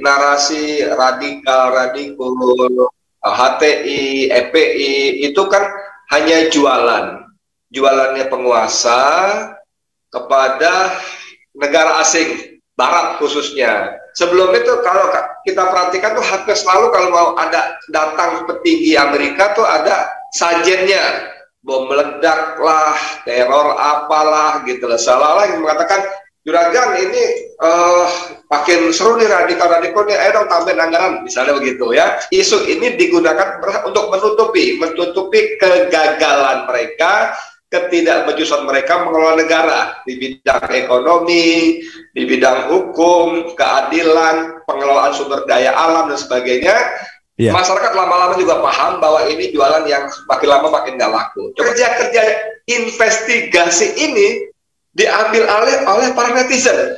narasi radikal, HTI, EPI itu kan hanya jualannya penguasa kepada negara asing, Barat khususnya. Sebelum itu kalau kita perhatikan tuh hampir selalu kalau mau ada datang petinggi Amerika tuh ada sajennya, bom meledak lah, teror apalah gitu lah. Seolah-olah yang mengatakan, Juragan ini makin seru nih radikal-radikal nih, ayo dong tambahin anggaran, misalnya begitu ya. Isu ini digunakan untuk menutupi kegagalan mereka, ketidakmajusan mereka mengelola negara di bidang ekonomi, di bidang hukum, keadilan, pengelolaan sumber daya alam dan sebagainya. Masyarakat lama-lama juga paham bahwa ini jualan yang makin lama makin nggak laku. Kerja-kerja investigasi ini diambil alih oleh para netizen.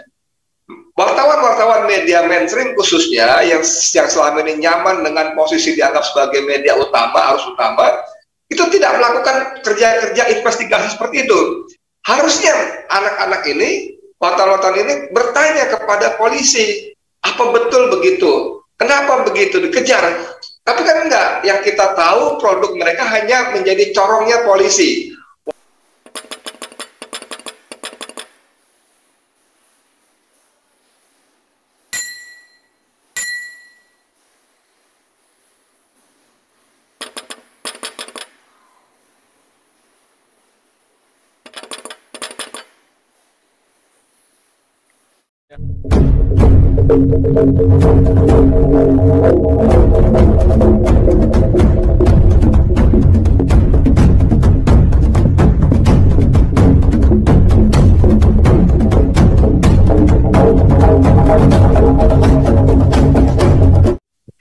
Wartawan-wartawan media mainstream khususnya yang selama ini nyaman dengan posisi dianggap sebagai media utama, arus utama, itu tidak melakukan kerja-kerja investigasi seperti itu. Harusnya anak-anak ini, wartawan-wartawan ini bertanya kepada polisi, apa betul begitu? Kenapa begitu dikejar? Tapi kan enggak, yang kita tahu produk mereka hanya menjadi corongnya polisi.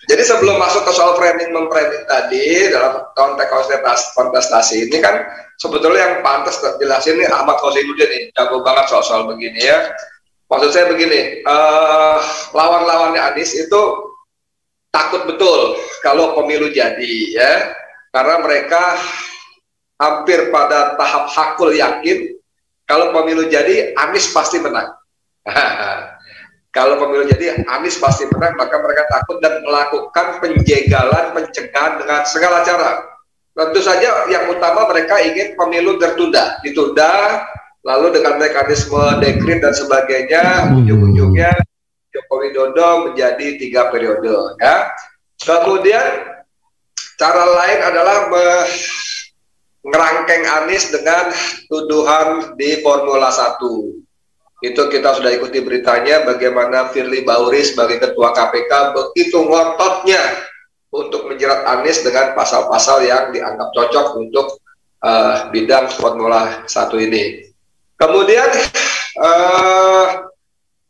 Jadi sebelum masuk ke soal memframing tadi dalam konteks kontestasi ini kan sebetulnya yang pantas jelasin ini Ahmad Khosinuddin nih, jago banget soal begini ya. Maksud saya begini, lawan-lawannya Anies itu takut betul kalau pemilu jadi ya, karena mereka hampir pada tahap hakul yakin kalau pemilu jadi Anies pasti menang. Kalau pemilu jadi Anies pasti menang, maka mereka takut dan melakukan penjegalan, pencegahan dengan segala cara. Tentu saja yang utama mereka ingin pemilu ditunda, lalu dengan mekanisme dekret dan sebagainya, ujung-ujungnya Joko Widodo menjadi 3 periode. Ya. Kemudian cara lain adalah ngerangkeng Anies dengan tuduhan di Formula 1. Itu kita sudah ikuti beritanya bagaimana Firly Bahuri sebagai ketua KPK begitu ngototnya untuk menjerat Anies dengan pasal-pasal yang dianggap cocok untuk bidang Formula 1 ini. Kemudian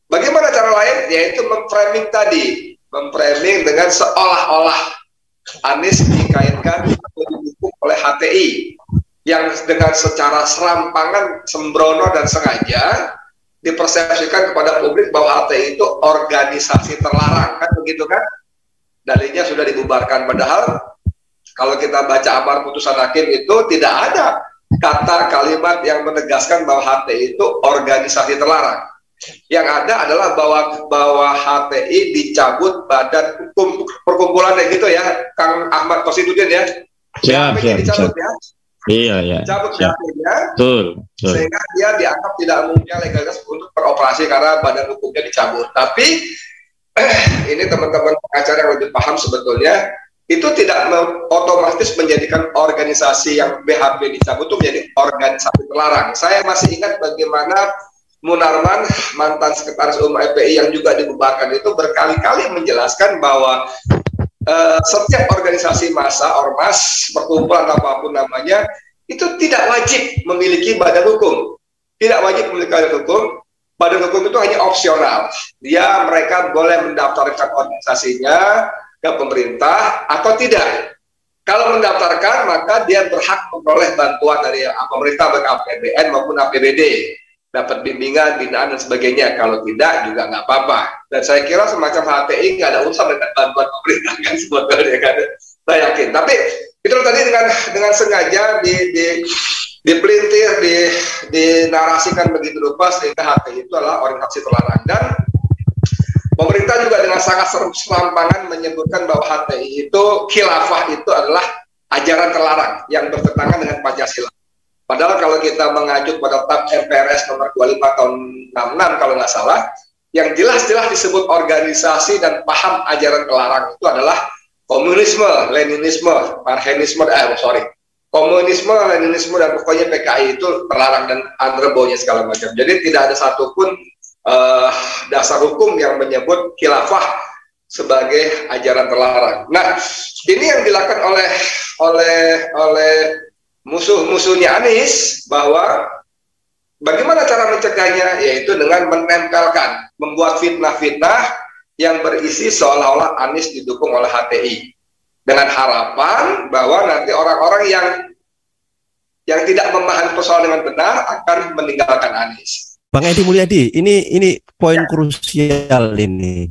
bagaimana cara lain? Yaitu memframing tadi, memframing dengan seolah-olah Anies dikaitkan atau didukung oleh HTI yang dengan secara serampangan, sembrono dan sengaja dipersepsikan kepada publik bahwa HTI itu organisasi terlarang, kan begitu kan? Dalilnya sudah dibubarkan, padahal kalau kita baca amar putusan hakim itu tidak ada kata kalimat yang menegaskan bahwa HTI itu organisasi terlarang. Yang ada adalah bahwa HTI dicabut badan hukum perkumpulannya gitu ya, Kang Ahmad Khosinuddin ya. Siap. Iya. Cabut BAP-nya, sehingga dia dianggap tidak mempunyai legalitas untuk beroperasi karena badan hukumnya dicabut. Tapi ini teman-teman pengacara yang lebih paham sebetulnya, itu tidak otomatis menjadikan organisasi yang BHP dicabut itu menjadi organisasi terlarang. Saya masih ingat bagaimana Munarman, mantan sekretaris umum FPI yang juga dibubarkan itu berkali-kali menjelaskan bahwa setiap organisasi massa, ormas, perkumpulan apapun namanya, itu tidak wajib memiliki badan hukum. Tidak wajib memiliki badan hukum. Badan hukum itu hanya opsional. Mereka boleh mendaftarkan organisasinya ke pemerintah atau tidak. Kalau mendaftarkan, maka dia berhak memperoleh bantuan dari pemerintah baik APBN maupun APBD. Dapat bimbingan, binaan dan sebagainya. Kalau tidak juga nggak apa-apa. Dan saya kira semacam HTI nggak ada urusan dengan bantuan pemerintah kan sebetulnya kan. Saya yakin. Tapi itu tadi dengan sengaja dipelintir, dinarasikan begitu rupa sehingga HTI itu adalah organisasi terlarang. Dan Pemerintah juga dengan sangat serampangan menyebutkan bahwa HTI itu, khilafah itu adalah ajaran terlarang yang bertentangan dengan Pancasila. Padahal kalau kita mengacu pada TAP MPRS nomor 25 tahun 66 kalau nggak salah, yang jelas-jelas disebut organisasi dan paham ajaran terlarang itu adalah komunisme, leninisme, marxisme, komunisme, leninisme, dan pokoknya PKI itu terlarang dan underbownya segala macam. Jadi tidak ada satupun dasar hukum yang menyebut khilafah sebagai ajaran terlarang. Nah, ini yang dilakukan oleh musuh-musuhnya Anies, bahwa bagaimana cara mencegahnya, yaitu dengan menempelkan, membuat fitnah-fitnah yang berisi seolah-olah Anies didukung oleh HTI, dengan harapan bahwa nanti orang-orang yang tidak memahami persoalan dengan benar akan meninggalkan Anies. Bang Edi Mulyadi, ini poin krusial ini.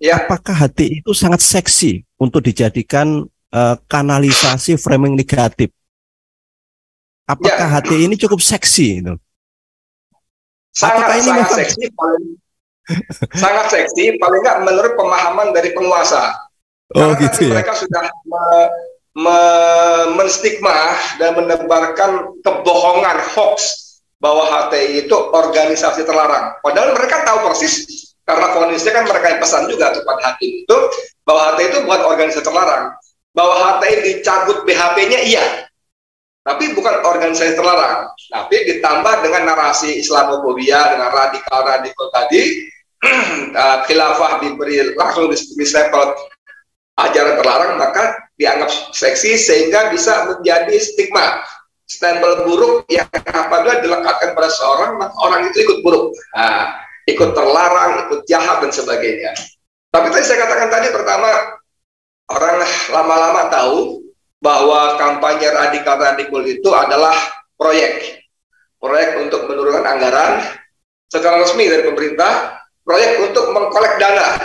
Apakah HTI itu sangat seksi untuk dijadikan kanalisasi framing negatif? Apakah HTI ini cukup seksi itu? Sangat seksi, sangat seksi, paling nggak menurut pemahaman dari penguasa. Oh, gitu ya. Mereka sudah menstigma dan menebarkan kebohongan, hoax, bahwa HTI itu organisasi terlarang. Padahal mereka tahu persis, karena vonisnya kan mereka yang pesan juga kepada hakim itu, bahwa HTI itu bukan organisasi terlarang. Bahwa HTI dicabut BHP-nya iya, tapi bukan organisasi terlarang. Tapi ditambah dengan narasi Islamofobia, dengan radikal-radikal tadi, khilafah diberi langsung dislepel ajaran terlarang, maka dianggap seksi sehingga bisa menjadi stigma, stempel buruk yang apabila dilekatkan pada seorang, maka orang itu ikut buruk, ikut terlarang, ikut jahat dan sebagainya. Tapi tadi saya katakan tadi, pertama, orang lama-lama tahu bahwa kampanye radikal-radikal itu adalah proyek untuk menurunkan anggaran secara resmi dari pemerintah, proyek untuk mengkolek dana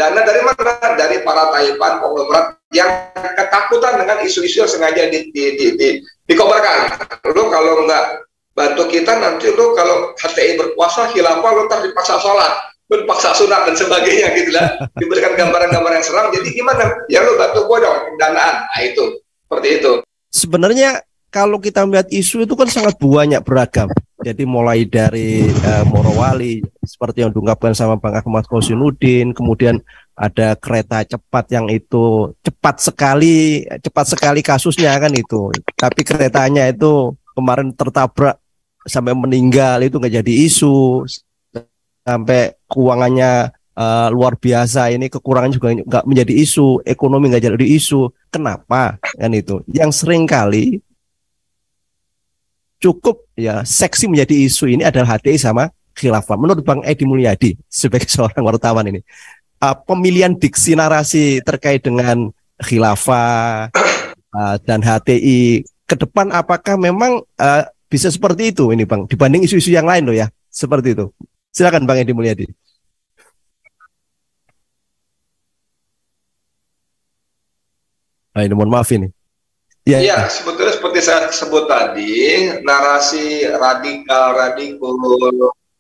dari mana? Dari para taipan konglomerat yang ketakutan dengan isu-isu yang sengaja dikobarkan. Lu kalau nggak bantu kita, nanti lu kalau HTI berpuasa, khilafah, lu ntar dipaksa sholat, lu dipaksa sunat dan sebagainya gitu lah. Diberikan gambaran-gambaran yang seram. Jadi gimana? Ya lu bantu gua dong pendanaan. Nah itu, seperti itu. Sebenarnya kalau kita melihat isu itu kan sangat banyak, beragam. Jadi mulai dari Morowali seperti yang diungkapkan sama Bang Ahmad Khosinuddin, kemudian ada kereta cepat yang itu cepat sekali kasusnya kan itu. Tapi keretanya itu kemarin tertabrak sampai meninggal, itu nggak jadi isu. Sampai keuangannya luar biasa, ini kekurangan juga nggak menjadi isu, ekonomi nggak jadi isu. Kenapa kan itu? Yang sering kali cukup ya seksi menjadi isu ini adalah HTI sama khilafah. Menurut Bang Edi Mulyadi sebagai seorang wartawan ini, pemilihan diksi narasi terkait dengan khilafah dan HTI ke depan, apakah memang bisa seperti itu ini Bang, dibanding isu-isu yang lain loh ya, seperti itu. Silakan Bang Edi Mulyadi. Ini mohon maaf ini. Iya, sebetulnya seperti saya sebut tadi, narasi radikal,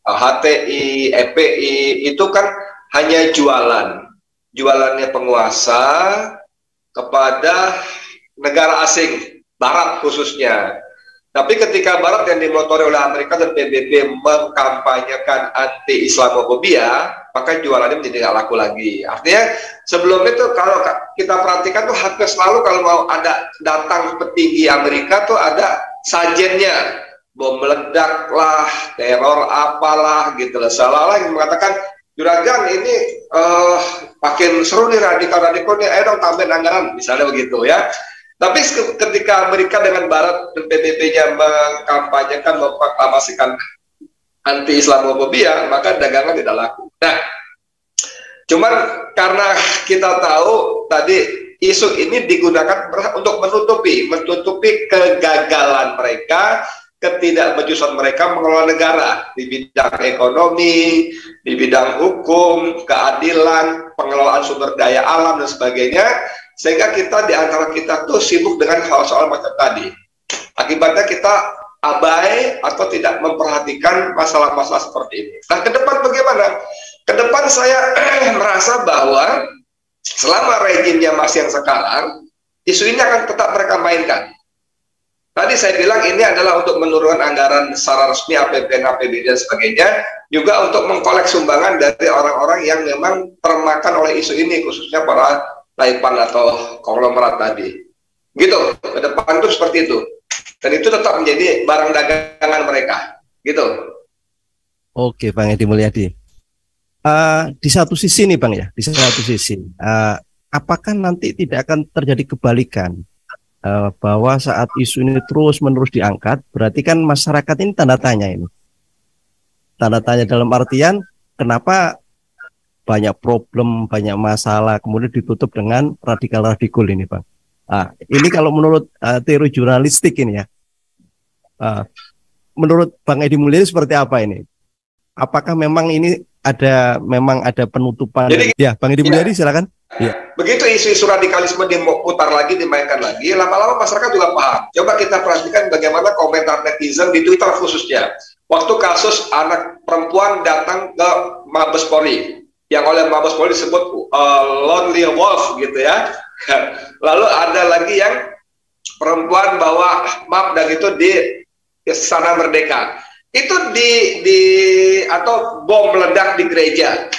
HTI, EPI itu kan hanya jualannya penguasa kepada negara asing, Barat khususnya. Tapi ketika Barat yang dimotori oleh Amerika dan PBB mengkampanyekan anti-Islamofobia, maka jualannya menjadi nggak laku lagi. Artinya sebelum itu kalau kita perhatikan tuh hampir selalu kalau mau ada datang petinggi Amerika tuh ada sajennya, bom meledak lah, teror apalah gitu lah. Seolah-olah yang mengatakan, Juragan ini makin seru nih radikal-radikal nih, ayo dong tambahin anggaran, misalnya begitu ya. Tapi ketika Amerika dengan Barat dan PBB-nya mengkampanyekan, memproklamasikan anti-Islamofobia, maka dagangan tidak laku. Nah, cuman karena kita tahu tadi isu ini digunakan untuk menutupi kegagalan mereka, ketidakbejusan mereka mengelola negara di bidang ekonomi, di bidang hukum, keadilan, pengelolaan sumber daya alam dan sebagainya. Sehingga kita di antara kita tuh sibuk dengan hal soal macam tadi. Akibatnya kita abai atau tidak memperhatikan masalah-masalah seperti ini. Nah, ke depan bagaimana? Ke depan saya merasa bahwa selama rejimnya masih yang sekarang, isu ini akan tetap mereka mainkan. Tadi saya bilang ini adalah untuk menurunkan anggaran secara resmi APBN, APBD dan sebagainya, juga untuk mengkolek sumbangan dari orang-orang yang memang termakan oleh isu ini, khususnya para laipan atau konglomerat tadi. Gitu, ke depan itu seperti itu. Dan itu tetap menjadi barang dagangan mereka. Gitu. Oke, Bang Edi Mulyadi. Di satu sisi nih Bang ya, di satu sisi, apakah nanti tidak akan terjadi kebalikan? Bahwa saat isu ini terus-menerus diangkat, berarti kan masyarakat ini tanda tanya ini. Tanda tanya dalam artian, kenapa banyak problem, banyak masalah, kemudian ditutup dengan radikal-radikal ini, Bang. Ini kalau menurut teori jurnalistik ini ya, menurut Bang Edi Mulyadi seperti apa ini? Apakah memang ini memang ada penutupan? Jadi, ya, Bang Edi Mulyadi silakan. Ya. Begitu isu-isu radikalisme diputar lagi, dimainkan lagi, lama-lama masyarakat juga paham. Coba kita perhatikan bagaimana komentar netizen di Twitter khususnya. Waktu kasus anak perempuan datang ke Mabes Polri, yang oleh Mabes Polri disebut lonely wolf gitu ya. Lalu ada lagi yang perempuan bawa map dan itu di Istana Merdeka. Itu atau bom meledak di gereja.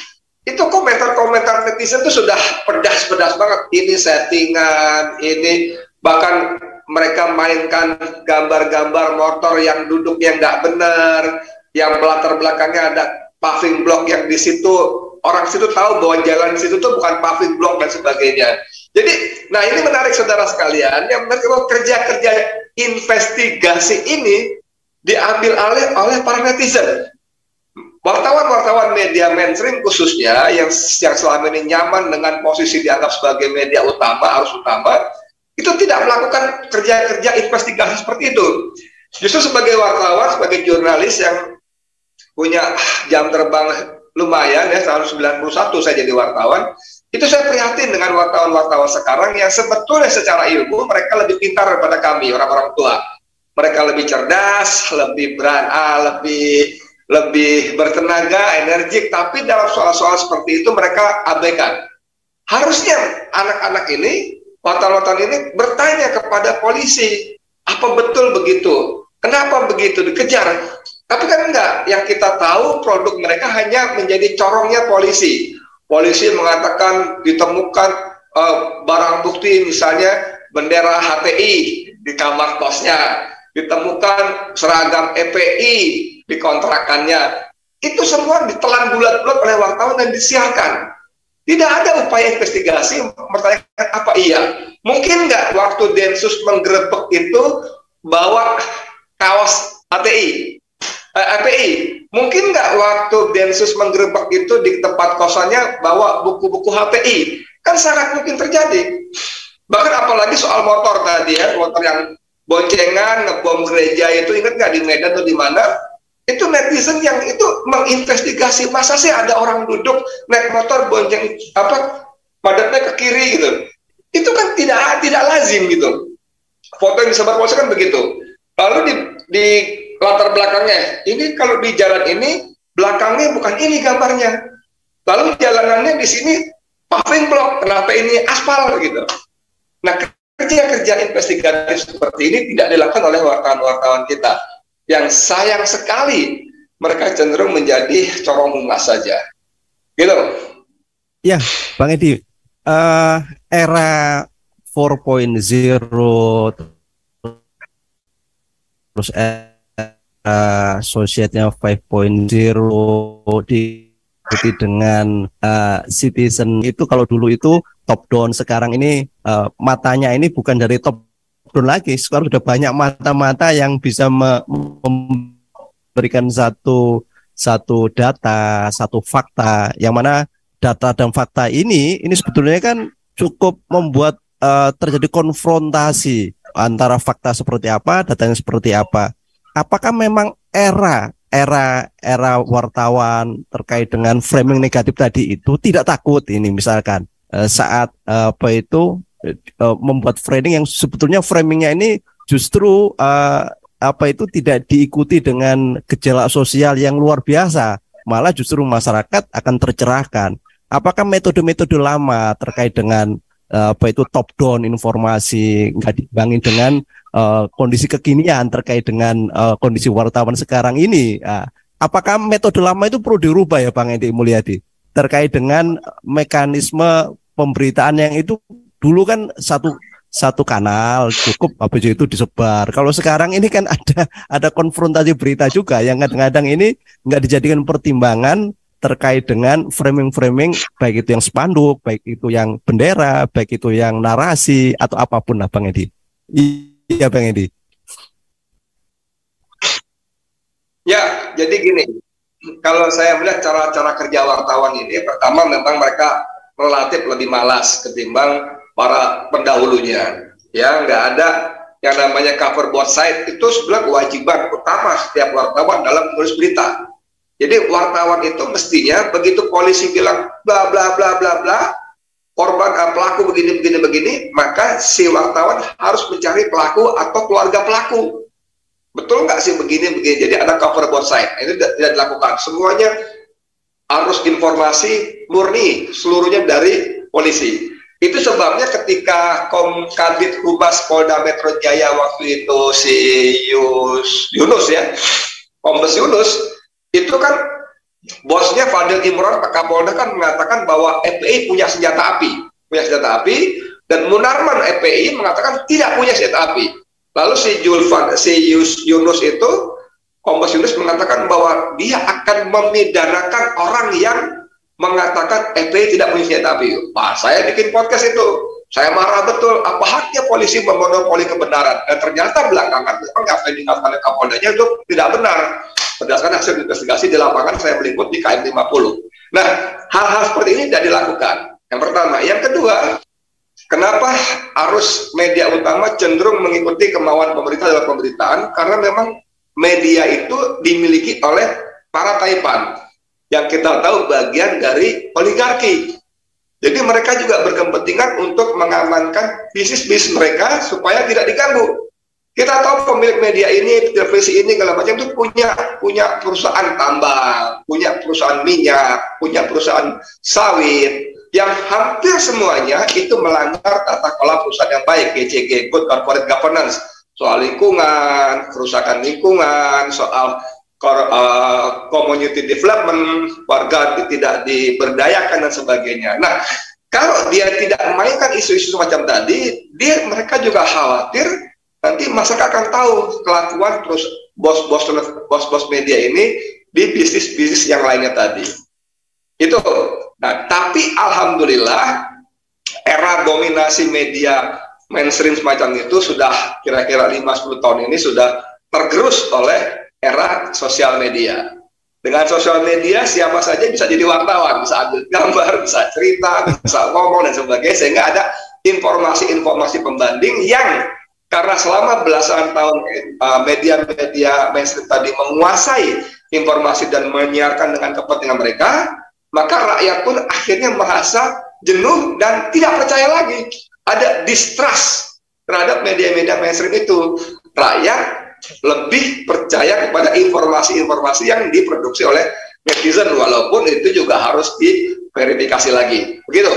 Itu komentar-komentar netizen itu sudah pedas-pedas banget. Ini settingan, ini bahkan mereka mainkan gambar-gambar motor yang duduknya nggak benar, yang latar belakangnya ada paving block yang di situ orang situ tahu bahwa jalan di situ tuh bukan paving block dan sebagainya. Jadi, nah ini menarik saudara sekalian, yang menarik kalau kerja-kerja investigasi ini diambil alih oleh para netizen. Wartawan-wartawan media mainstream khususnya yang selama ini nyaman dengan posisi dianggap sebagai media utama, arus utama, itu tidak melakukan kerja-kerja investigasi seperti itu. Justru sebagai wartawan, sebagai jurnalis yang punya jam terbang lumayan ya, tahun 91 saya jadi wartawan, itu saya prihatin dengan wartawan-wartawan sekarang yang sebetulnya secara ilmu mereka lebih pintar daripada kami, orang-orang tua. Mereka lebih cerdas, lebih lebih bertenaga, energik, tapi dalam soal-soal seperti itu mereka abaikan. Harusnya anak-anak ini, wartawan-wartawan ini bertanya kepada polisi, apa betul begitu? Kenapa begitu? Dikejar. Tapi kan enggak, yang kita tahu produk mereka hanya menjadi corongnya polisi. Polisi mengatakan ditemukan barang bukti misalnya bendera HTI di kamar kosnya, ditemukan seragam EPI di kontrakannya. Itu semua ditelan bulat-bulat oleh wartawan dan disiarkan. Tidak ada upaya investigasi mempertanyakan apa iya. Mungkin nggak waktu Densus menggerebek itu bawa kaos HTI, EPI. Mungkin nggak waktu Densus menggerebek itu di tempat kosannya bawa buku-buku HTI. Kan sangat mungkin terjadi. Bahkan apalagi soal motor tadi ya, motor yang boncengan, ngebom gereja itu, ingat nggak di Medan atau di mana? Itu netizen yang itu menginvestigasi, masa sih ada orang duduk naik motor bonceng padatnya ke kiri gitu. Itu kan tidak lazim gitu. Foto yang disebar polisi kan begitu. Lalu di latar belakangnya, ini kalau di jalan ini belakangnya bukan ini gambarnya. Lalu jalanannya di sini paving block, kenapa ini aspal gitu. Nah, kerja-kerja investigatif seperti ini tidak dilakukan oleh wartawan-wartawan kita. Yang sayang sekali mereka cenderung menjadi corong humas saja. Gitu. Ya, Bang Edi, era 4.0 terus society-nya 5.0 diikuti dengan citizen itu, kalau dulu itu top down, sekarang ini matanya ini bukan dari top down lagi, sekarang sudah banyak mata-mata yang bisa memberikan satu data, satu fakta, yang mana data dan fakta ini sebetulnya kan cukup membuat terjadi konfrontasi antara fakta seperti apa, datanya seperti apa. Apakah memang era wartawan terkait dengan framing negatif tadi itu tidak takut ini misalkan saat membuat framing yang sebetulnya framingnya ini justru tidak diikuti dengan gejala sosial yang luar biasa, malah justru masyarakat akan tercerahkan. Apakah metode-metode lama terkait dengan apa itu top down informasi nggak diimbangi dengan kondisi kekinian terkait dengan kondisi wartawan sekarang ini? Apakah metode lama itu perlu dirubah ya Bang Edi Mulyadi terkait dengan mekanisme pemberitaan yang itu dulu kan satu kanal cukup habis itu disebar. Kalau sekarang ini kan ada konfrontasi berita juga yang kadang-kadang ini nggak dijadikan pertimbangan terkait dengan framing-framing, baik itu yang spanduk, baik itu yang bendera, baik itu yang narasi atau apapun lah Bang Edi. Iya Bang Edi. Ya, jadi gini, kalau saya melihat cara-cara kerja wartawan ini, pertama memang mereka relatif lebih malas ketimbang para pendahulunya. Ya, nggak ada yang namanya cover both side, itu sebenarnya kewajiban utama setiap wartawan dalam menulis berita. Jadi wartawan itu mestinya begitu polisi bilang bla bla bla bla bla, korban pelaku begini, maka si wartawan harus mencari pelaku atau keluarga pelaku. Betul nggak sih begini? Jadi ada cover both side. Ini tidak dilakukan. Semuanya harus informasi murni seluruhnya dari polisi. Itu sebabnya ketika Kadit Humas Polda Metro Jaya waktu itu si Yunus ya, Kombes Yunus, itu kan bosnya Fadil Imron, Pak Kapolda kan mengatakan bahwa FPI punya senjata api, dan Munarman FPI mengatakan tidak punya senjata api. Lalu si Yunus itu, Kombes Yunus mengatakan bahwa dia akan memidanakan orang yang mengatakan FPI tidak punya senjata api. Pak, saya bikin podcast itu, saya marah betul, apa haknya polisi memonopoli kebenaran? Dan ternyata belakangan memang apa yang dikatakan oleh Kapoldanya itu tidak benar. Berdasarkan hasil investigasi di lapangan saya meliput di KM 50. Nah, hal-hal seperti ini tidak dilakukan. Yang pertama. Yang kedua, kenapa harus media utama cenderung mengikuti kemauan pemerintah dalam pemberitaan? Karena memang media itu dimiliki oleh para taipan yang kita tahu bagian dari oligarki. Jadi mereka juga berkepentingan untuk mengamankan bisnis mereka supaya tidak diganggu. Kita tahu pemilik media ini, televisi ini, segala macam itu punya perusahaan tambang, punya perusahaan minyak, punya perusahaan sawit, yang hampir semuanya itu melanggar tata kelola perusahaan yang baik, GCG, Good Corporate Governance, soal lingkungan, kerusakan lingkungan, soal community development, warga tidak diberdayakan dan sebagainya. Nah, kalau dia tidak memainkan isu-isu semacam tadi, mereka juga khawatir nanti masyarakat akan tahu kelakuan terus bos-bos media ini di bisnis-bisnis yang lainnya tadi. Itu. Nah, tapi alhamdulillah era dominasi media mainstream semacam itu sudah kira-kira 5-10 tahun ini sudah tergerus oleh era sosial media. Dengan sosial media siapa saja bisa jadi wartawan, bisa ambil gambar, bisa cerita, bisa ngomong dan sebagainya, sehingga ada informasi-informasi pembanding yang karena selama belasan tahun media-media mainstream tadi menguasai informasi dan menyiarkan dengan kepentingan mereka, maka rakyat pun akhirnya merasa jenuh dan tidak percaya lagi. Ada distrust terhadap media-media mainstream itu. Rakyat lebih percaya kepada informasi-informasi yang diproduksi oleh netizen, walaupun itu juga harus diverifikasi lagi. Begitu.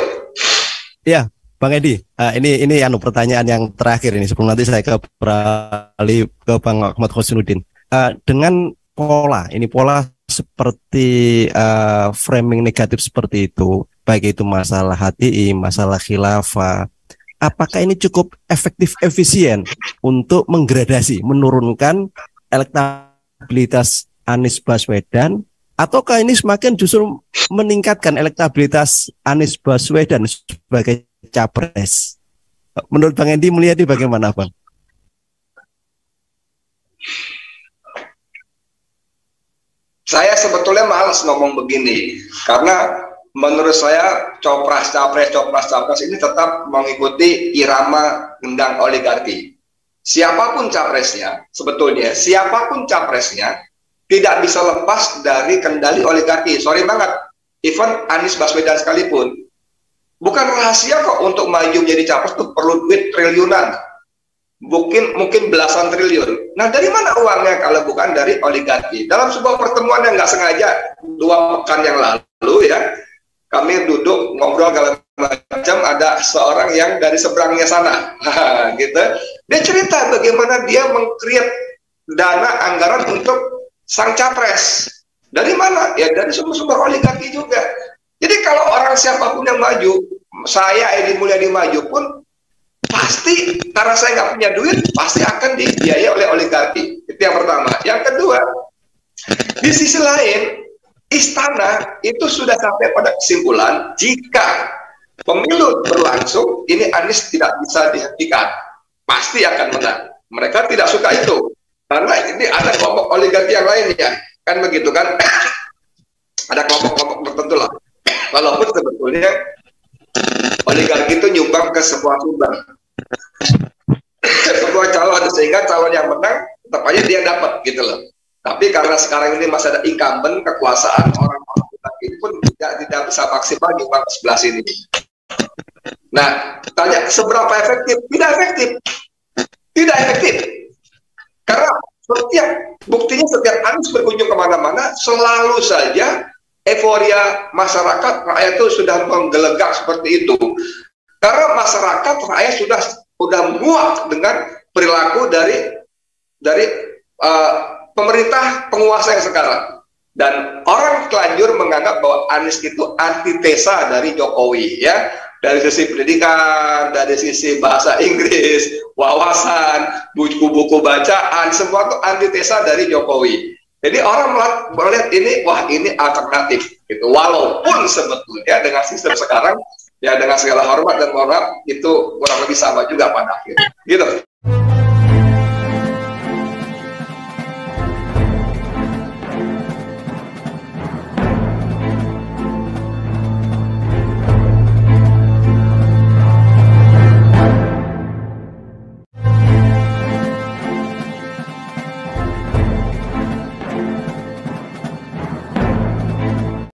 Ya, Bang Edi, ini pertanyaan yang terakhir ini sebelum nanti saya beralih ke Bang Ahmad Husnuddin. Dengan pola seperti framing negatif seperti itu, baik itu masalah HTI, masalah khilafah, apakah ini cukup efisien untuk menggradasi, menurunkan elektabilitas Anies Baswedan, ataukah ini semakin justru meningkatkan elektabilitas Anies Baswedan sebagai capres? Menurut Bang Edi Mulyadi bagaimana, Bang? Saya sebetulnya malas ngomong begini, karena menurut saya capres ini tetap mengikuti irama gendang oligarki. Siapapun capresnya, tidak bisa lepas dari kendali oligarki. Sorry banget, even Anies Baswedan sekalipun. Bukan rahasia kok untuk maju menjadi capres itu perlu duit triliunan. mungkin belasan triliun. Nah, dari mana uangnya kalau bukan dari oligarki? Dalam sebuah pertemuan yang nggak sengaja 2 pekan yang lalu ya, kami duduk ngobrol segala macam, ada seorang yang dari seberangnya sana, gitu. Dia cerita bagaimana dia meng-create dana anggaran untuk sang capres. Dari mana? Ya dari sumber-sumber oligarki juga. Jadi kalau orang siapapun yang maju, saya Edi Mulyadi maju pun, pasti karena saya nggak punya duit, pasti akan dibiayai oleh oligarki. Itu yang pertama. Yang kedua, di sisi lain, istana itu sudah sampai pada kesimpulan jika pemilu berlangsung, ini Anies tidak bisa dihentikan, pasti akan menang. Mereka tidak suka itu, karena ini ada kelompok oligarki yang lainnya, kan begitu kan? Ada kelompok-kelompok tertentu lah. Walaupun sebetulnya oligarki itu nyumbang ke sebuah sumber, sebuah calon, sehingga calon yang menang tetap aja dia dapat gitu loh. Tapi karena sekarang ini masih ada incumbent kekuasaan, orang-orang ini pun tidak bisa maksimal nyumbang sebelah sini. Nah, tanya seberapa efektif? Tidak efektif. Tidak efektif. Karena buktinya setiap Anies berkunjung kemana-mana, selalu saja euforia masyarakat rakyat itu sudah menggelegak seperti itu. Karena masyarakat rakyat sudah muak dengan perilaku dari pemerintah penguasa yang sekarang. Dan orang telanjur menganggap bahwa Anies itu antitesa dari Jokowi, ya, dari sisi pendidikan, dari sisi bahasa Inggris, wawasan, buku-buku bacaan, semua itu antitesa dari Jokowi. Jadi orang melihat ini, wah ini alternatif, gitu. Walaupun sebetulnya dengan sistem sekarang, ya dengan segala hormat dan mohon maaf, itu kurang lebih sama juga pada akhirnya, gitu.